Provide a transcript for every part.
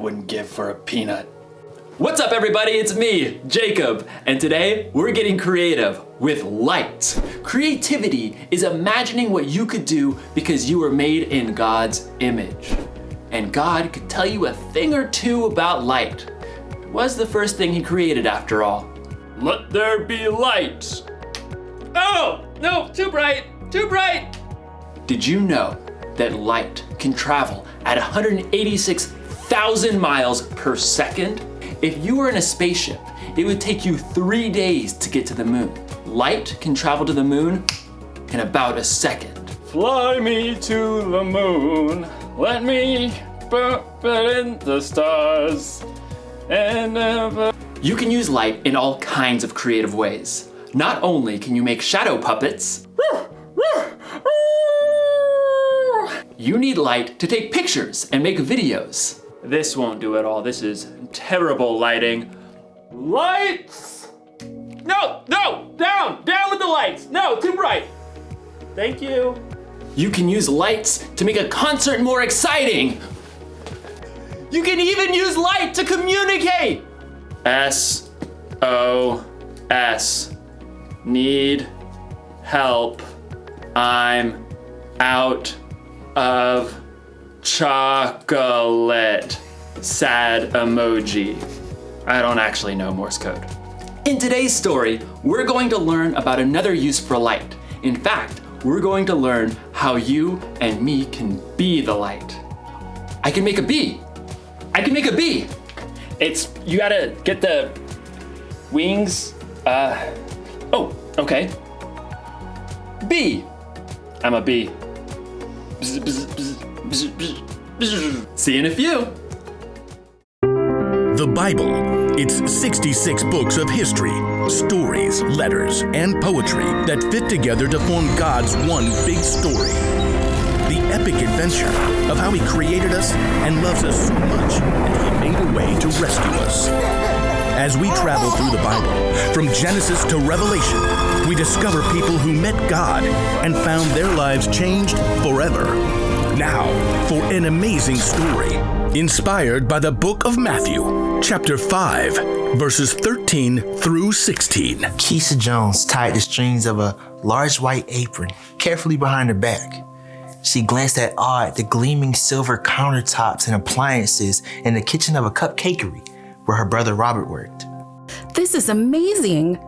wouldn't give for a peanut. What's up, everybody? It's me, Jacob, and today we're getting creative with light. Creativity is imagining what you could do because you were made in God's image. And God could tell you a thing or two about light. It was the first thing he created after all. Let there be light. Oh, no, too bright, too bright. Did you know that light can travel at 186,000 miles per second? If you were in a spaceship, it would take you 3 days to get to the moon. Light can travel to the moon in about a second. Fly me to the moon, let me put it in the stars, and never... You can use light in all kinds of creative ways. Not only can you make shadow puppets, you need light to take pictures and make videos. This won't do it all. This is terrible lighting. Lights! No, down with the lights. No, too bright. Thank you. You can use lights to make a concert more exciting. You can even use light to communicate. SOS. Need help. I'm out of chocolate. Sad emoji. I don't actually know Morse code. In today's story, we're going to learn about another use for light. In fact, we're going to learn how you and me can be the light. I can make a bee. You gotta get the wings. Okay. Bee. I'm a bee. See you in a few. The Bible. It's 66 books of history, stories, letters, and poetry that fit together to form God's one big story. The epic adventure of how He created us and loves us so much that He made a way to rescue us. As we travel through the Bible, from Genesis to Revelation, we discover people who met God and found their lives changed forever. Now, for an amazing story, inspired by the book of Matthew, chapter 5, verses 13 through 16. Keisha Jones tied the strings of a large white apron carefully behind her back. She glanced at awe at the gleaming silver countertops and appliances in the kitchen of a cupcakery where her brother Robert worked. This is amazing.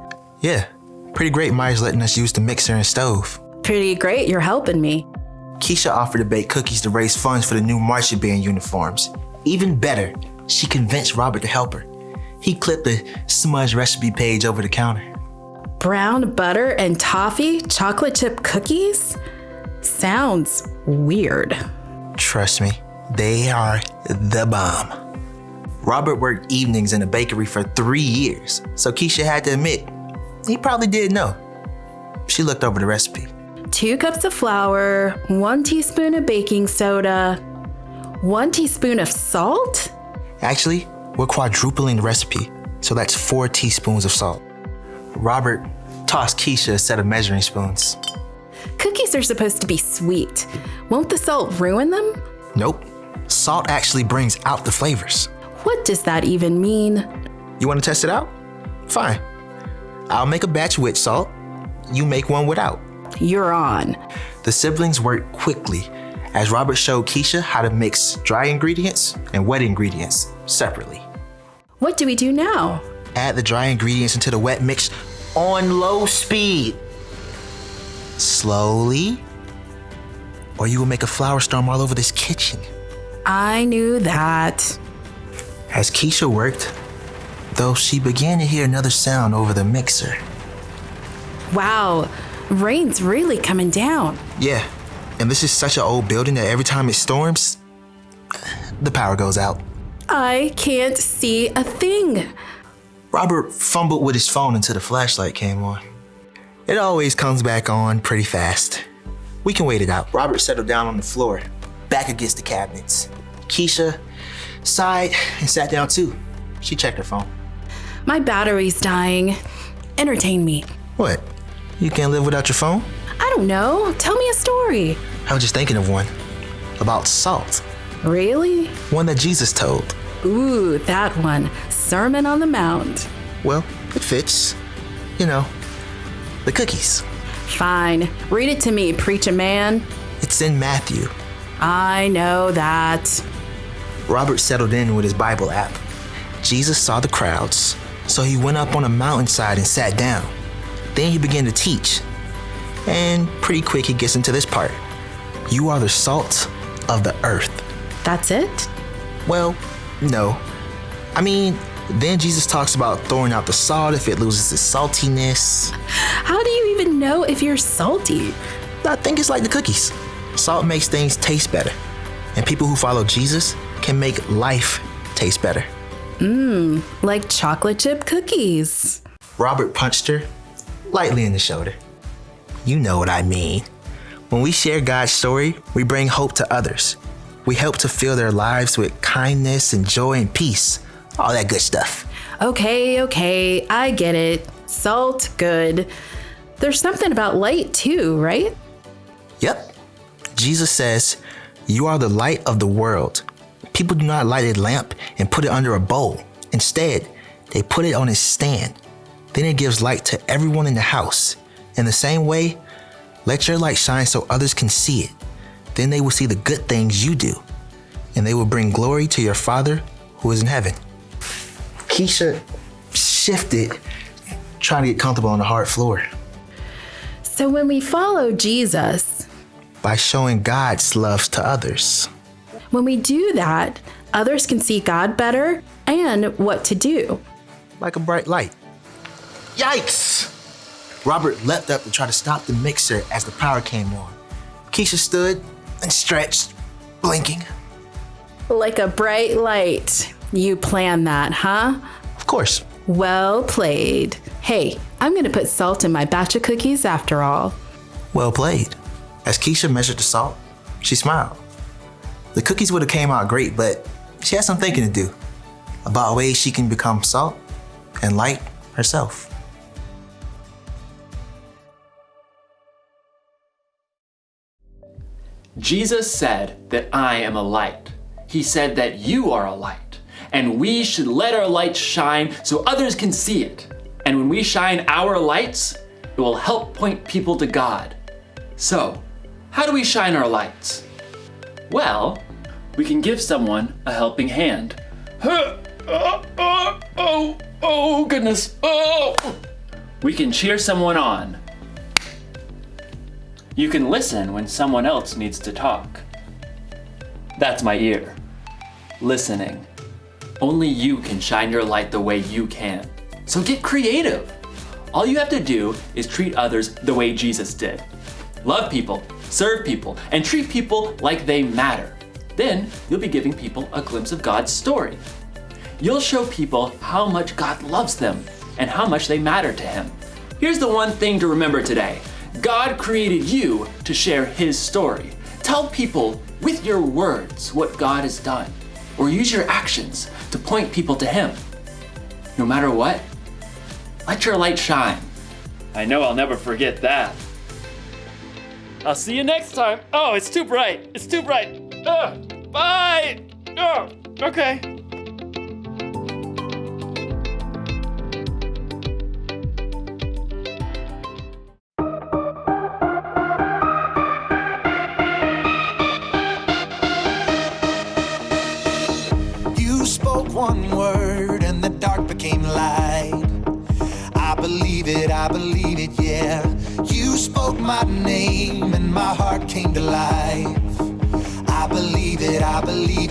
Yeah, pretty great Myers letting us use the mixer and stove. Pretty great you're helping me. Keisha offered to bake cookies to raise funds for the new marching band uniforms. Even better, she convinced Robert to help her. He clipped the smudge recipe page over the counter. Brown butter and toffee chocolate chip cookies? Sounds weird. Trust me, they are the bomb. Robert worked evenings in a bakery for 3 years, so Keisha had to admit, he probably did know. She looked over the recipe. 2 cups of flour, 1 teaspoon of baking soda, 1 teaspoon of salt? Actually, we're quadrupling the recipe, so that's 4 teaspoons of salt. Robert tossed Keisha a set of measuring spoons. Cookies are supposed to be sweet. Won't the salt ruin them? Nope. Salt actually brings out the flavors. What does that even mean? You want to test it out? Fine. I'll make a batch with salt. You make one without. You're on. The siblings worked quickly as Robert showed Keisha how to mix dry ingredients and wet ingredients separately. What do we do now? Add the dry ingredients into the wet mix on low speed. Slowly, or you will make a flour storm all over this kitchen. I knew that. As Keisha worked, though, she began to hear another sound over the mixer. Wow, rain's really coming down. Yeah, and this is such an old building that every time it storms, the power goes out. I can't see a thing. Robert fumbled with his phone until the flashlight came on. It always comes back on pretty fast. We can wait it out. Robert settled down on the floor, back against the cabinets. Keisha sighed and sat down too. She checked her phone. My battery's dying. Entertain me. What? You can't live without your phone? I don't know. Tell me a story. I was just thinking of one. About salt. Really? One that Jesus told. Ooh, that one. Sermon on the Mount. Well, it fits. You know, the cookies. Fine. Read it to me, preacher man. It's in Matthew. I know that. Robert settled in with his Bible app. Jesus saw the crowds, so he went up on a mountainside and sat down. Then he began to teach. And pretty quick he gets into this part. You are the salt of the earth. That's it? Well, no. I mean, then Jesus talks about throwing out the salt if it loses its saltiness. How do you even know if you're salty? I think it's like the cookies. Salt makes things taste better. And people who follow Jesus can make life taste better. Like chocolate chip cookies. Robert punched her lightly in the shoulder. You know what I mean. When we share God's story, we bring hope to others. We help to fill their lives with kindness and joy and peace. All that good stuff. Okay, I get it. Salt, good. There's something about light too, right? Yep. Jesus says, you are the light of the world. People do not light a lamp and put it under a bowl. Instead, they put it on a stand. Then it gives light to everyone in the house. In the same way, let your light shine so others can see it. Then they will see the good things you do, and they will bring glory to your Father who is in heaven. Keisha shifted, trying to get comfortable on the hard floor. So when we follow Jesus, By showing God's love to others. when we do that, others can see God better and what to do. Like a bright light. Yikes! Robert leapt up to try to stop the mixer as the power came on. Keisha stood and stretched, blinking. Like a bright light. You planned that, huh? Of course. Well played. Hey, I'm gonna put salt in my batch of cookies after all. Well played. As Keisha measured the salt, she smiled. The cookies would have came out great, but she had some thinking to do about ways she can become salt and light herself. Jesus said that I am a light. He said that you are a light, and we should let our light shine so others can see it. And when we shine our lights, it will help point people to God. So, how do we shine our lights? Well, we can give someone a helping hand. Oh, goodness. Oh! We can cheer someone on. You can listen when someone else needs to talk. That's my ear. Listening. Only you can shine your light the way you can. So get creative. All you have to do is treat others the way Jesus did. Love people, serve people, and treat people like they matter. Then you'll be giving people a glimpse of God's story. You'll show people how much God loves them and how much they matter to Him. Here's the one thing to remember today. God created you to share His story. Tell people with your words what God has done, or use your actions to point people to Him. No matter what, let your light shine. I know I'll never forget that. I'll see you next time. Oh, it's too bright. It's too bright. Bye. Oh, okay. You spoke one word and the dark became light. I believe it, yeah. You spoke my name and my heart came to life. I believe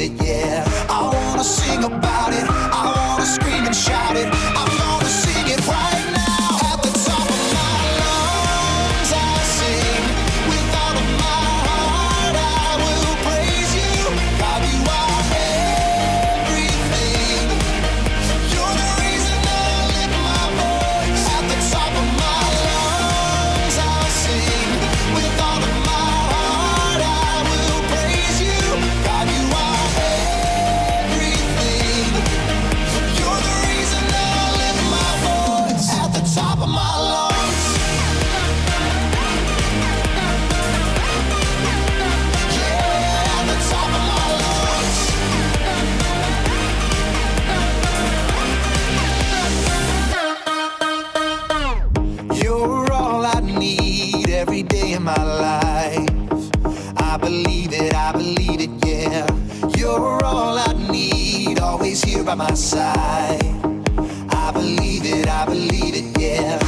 it, yeah. I wanna sing about it, I wanna scream and shout it. I'm gonna sing it right now. At the top of my lungs I sing. With all of my heart I will praise you. God, you are everything. You're the reason I lift my voice. At the top of my lungs I'll sing. With all of my heart I will praise you. God, you are everything. You're the reason I lift always here by my side. I believe it, yeah.